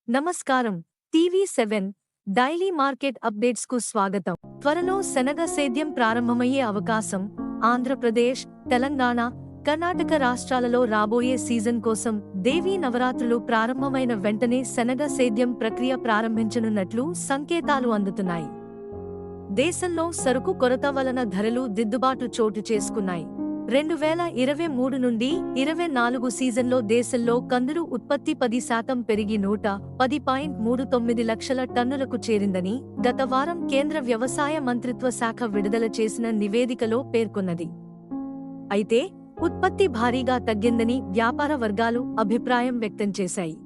నమస్కారం. టీవీ7 daily market updates కు స్వాగతం. త్వరలో శనగ సేద్యం ప్రారంభమయ్యే అవకాశం. ఆంధ్రప్రదేశ్, తెలంగాణ, కర్ణాటక రాష్ట్రాలలో రాబోయే సీజన్ కోసం దేవీ నవరాత్రులు ప్రారంభమైన వెంటనే శనగ సేద్యం ప్రక్రియ ప్రారంభించనున్నట్లు సంకేతాలు అందుతున్నాయి. దేశంలో సరుకు కొరత వలన ధరలు దిద్దుబాటు చోటు చేసుకున్నాయి. 2023 నుండి 24 సీజన్లో దేశంలో కందులు ఉత్పత్తి 10% పెరిగి 110.39 లక్షల టన్నులకు చేరిందని గత వారం కేంద్ర వ్యవసాయ మంత్రిత్వ శాఖ విడుదల చేసిన నివేదికలో పేర్కొన్నది. అయితే ఉత్పత్తి భారీగా తగ్గిందని వ్యాపార వర్గాలు అభిప్రాయం వ్యక్తం చేశాయి.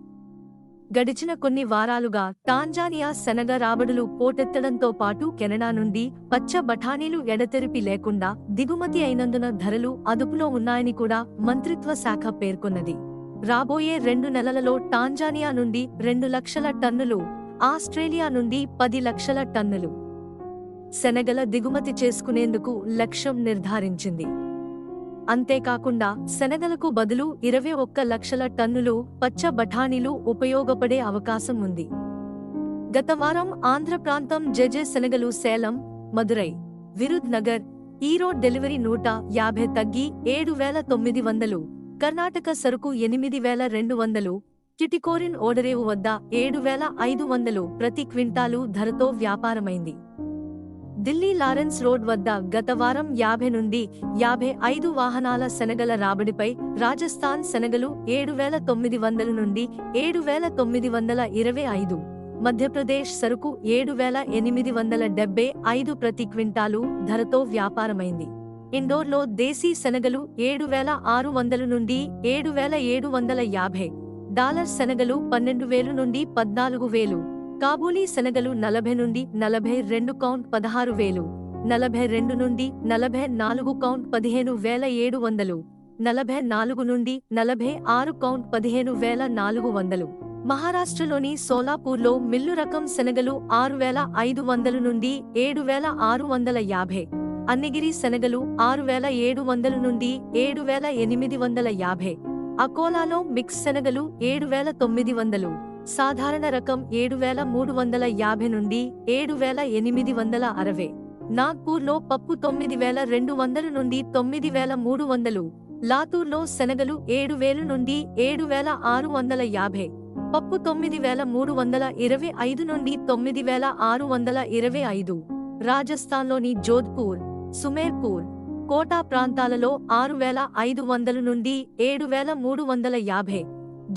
గడిచిన కొన్ని వారాలుగా టాంజానియా శనగ రాబడులు పోటెత్తడంతో పాటు కెనడా నుండి పచ్చ బఠానీలు ఎడతెరిపి లేకుండా దిగుమతి అయినందున ధరలు అదుపులో ఉన్నాయని కూడా మంత్రిత్వ శాఖ పేర్కొన్నది. రాబోయే 2 నెలలలో టాంజానియా నుండి 2 లక్షల టన్నులు, ఆస్ట్రేలియా నుండి 10 లక్షల టన్నులు శనగల దిగుమతి చేసుకునేందుకు లక్ష్యం నిర్ధారించింది. అంతేకాకుండా శనగలకు బదులు 21 లక్షల టన్నులు పచ్చ బఠానీలు ఉపయోగపడే అవకాశం ఉంది. గత వారం ఆంధ్ర ప్రాంతం జెజె శనగలు సేలం, మదురై, విరుద్ నగర్, ఈరోడ్ డెలివరీ 150 తగ్గి 7,900, కర్ణాటక సరుకు 8,200, టిటికోరిన్ ఓడరేవు వద్ద 7,500 ప్రతి క్వింటాలు ధరతో వ్యాపారమైంది. ఢిల్లీ లారెన్స్ రోడ్ వద్ద గత వారం 50 నుండి 55 వాహనాల శనగల రాబడిపై రాజస్థాన్ శనగలు 7,900 నుండి 7,925, మధ్యప్రదేశ్ సరుకు 7,875 ప్రతి క్వింటాలు ధరతో వ్యాపారమైంది. ఇండోర్లో దేశీ శనగలు 7,600 నుండి 7,750, డాలర్ శనగలు 12,000 నుండి 14,000, కాబూలీ శనగలు 40 నుండి 42 కౌంట్ 16,000, 42 నుండి 44 కౌంట్ 15,700, 44 నుండి 46 కౌంట్ 15,400. మహారాష్ట్రలోని సోలాపూర్లో మిల్లు రకం శనగలు 6,500 నుండి 7,650, అన్నగిరి శనగలు 6,700 నుండి 7,850, అకోలాలో మిక్స్ శనగలు 7,900, సాధారణ రకం 7,350 నుండి 7,860, నాగ్పూర్లో పప్పు 9,200 నుండి 9,300, లాతూర్లో శనగలు 7,000 నుండి 7,650, పప్పు 9,325 నుండి 9,625, రాజస్థాన్లోని జోధ్పూర్, సుమేర్పూర్, కోటా ప్రాంతాలలో 6,500 నుండి 7,350,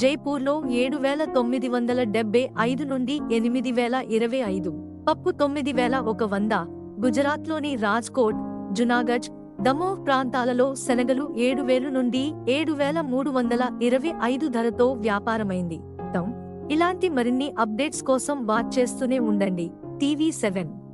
జైపూర్లో 7,975 నుండి 8,025, పప్పు 9,100, గుజరాత్లోని రాజ్కోట్, జునాగఢ్, దమోహ్ ప్రాంతాలలో శనగలు 7,000 నుండి 7,325 ధరతో వ్యాపారమైంది. ఇలాంటి మరిన్ని అప్డేట్స్ కోసం వాచ్ చేస్తూనే ఉండండి టీవీ7.